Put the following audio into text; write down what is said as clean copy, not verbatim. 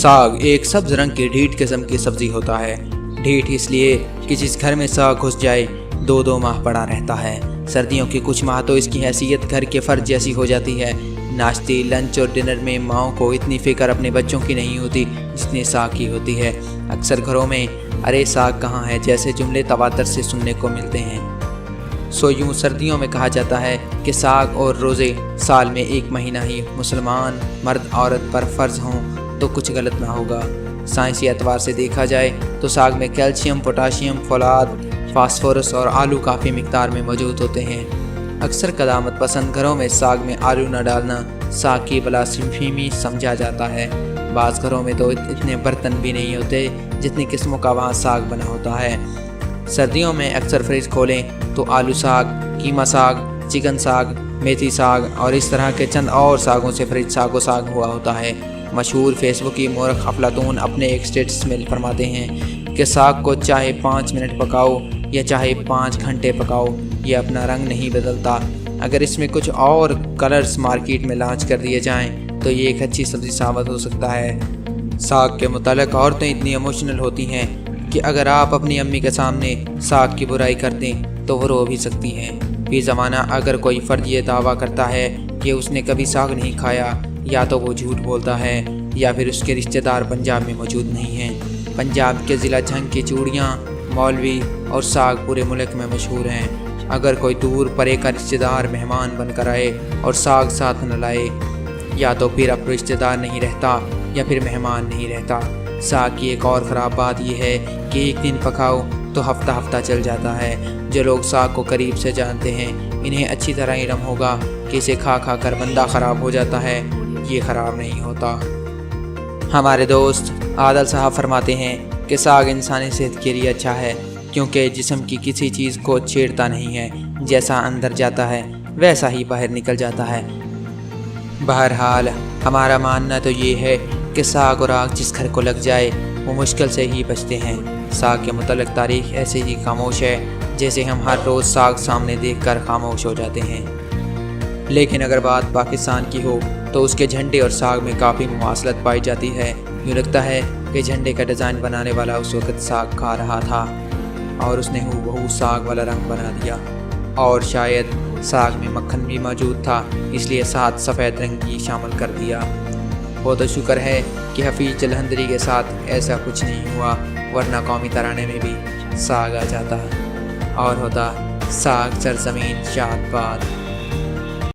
साग एक सब्ज रंग की ढीठ किस्म की सब्जी होता है। ढीठ इसलिए कि जिस घर में साग घुस जाए 2-2 माह पड़ा रहता है। सर्दियों के कुछ माह तो इसकी हैसियत घर के फर्ज जैसी हो जाती है। नाश्ते, लंच और डिनर में माओं को इतनी फिक्र अपने बच्चों की नहीं होती जितनी साग की होती है। अक्सर घरों में अरे साग कहाँ है जैसे जुमले तवातर से सुनने को मिलते हैं। सो यूँ सर्दियों में कहा जाता है कि साग और रोज़े साल में 1 महीना ही मुसलमान मर्द औरत पर फ़र्ज़ हों तो कुछ गलत ना होगा। साइंसी एतबार से देखा जाए तो साग में कैल्शियम, पोटाशियम, फौलाद, फास्फोरस और आलू काफ़ी मिकदार में मौजूद होते हैं। अक्सर क़दामत पसंद घरों में साग में आलू न डालना साग की बलासिफीमी समझा जाता है। बाज़ घरों में तो इतने बर्तन भी नहीं होते जितनी किस्मों का वहाँ साग बना होता है। सर्दियों में अक्सर फ्रिज खोलें तो आलू साग, कीमा साग, चिकन साग, मेथी साग और इस तरह के चंद और सागों से फ्रिज साग हुआ होता है। मशहूर फेसबुकी मोरख अफलातून अपने एक स्टेटस में फरमाते हैं कि साग को चाहे 5 मिनट पकाओ या चाहे 5 घंटे पकाओ, ये अपना रंग नहीं बदलता। अगर इसमें कुछ और कलर्स मार्केट में लॉन्च कर दिए जाएं तो ये एक अच्छी सब्ज़ी साबित हो सकता है। साग के मुतालिक औरतें इतनी इमोशनल होती हैं कि अगर आप अपनी अम्मी के सामने साग की बुराई कर दें तो वो रो भी सकती हैं। फी ज़माना अगर कोई फ़र्द ये दावा करता है कि उसने कभी साग नहीं खाया, या तो वो झूठ बोलता है या फिर उसके रिश्तेदार पंजाब में मौजूद नहीं हैं। पंजाब के ज़िला झंग की चूड़ियाँ, मौलवी और साग पूरे मुल्क में मशहूर हैं। अगर कोई दूर परे का रिश्तेदार मेहमान बनकर आए और साग साथ न लाए, या तो फिर अब रिश्तेदार नहीं रहता या फिर मेहमान नहीं रहता। साग की एक और ख़राब बात यह है कि एक दिन पकाओ तो हफ्ता चल जाता है। जो लोग साग को करीब से जानते हैं इन्हें अच्छी तरह इल्म होगा कि इसे खा कर बंदा ख़राब हो जाता है, ये ख़राब नहीं होता। हमारे दोस्त आदल साहब फरमाते हैं कि साग इंसानी सेहत के लिए अच्छा है क्योंकि जिस्म की किसी चीज़ को छेड़ता नहीं है। जैसा अंदर जाता है वैसा ही बाहर निकल जाता है। बहरहाल हमारा मानना तो ये है कि साग और आग जिस घर को लग जाए वो मुश्किल से ही बचते हैं। साग के मुतल्लिक़ तारीख़ ऐसे ही खामोश है जैसे हम हर रोज़ साग सामने देखकर खामोश हो जाते हैं। लेकिन अगर बात पाकिस्तान की हो तो उसके झंडे और साग में काफ़ी मुमासलत पाई जाती है। यूँ लगता है कि झंडे का डिज़ाइन बनाने वाला उस वक़्त साग खा रहा था और उसने हूबहू साग वाला रंग बना दिया, और शायद साग में मक्खन भी मौजूद था इसलिए साथ सफ़ेद रंग भी शामिल कर दिया। वो तो शुक्र है कि हफीज़ जलंधरी के साथ ऐसा कुछ नहीं हुआ, वरना कौमी तराने में भी साग आ जाता और होता साग सरज़मीन शाद बाद।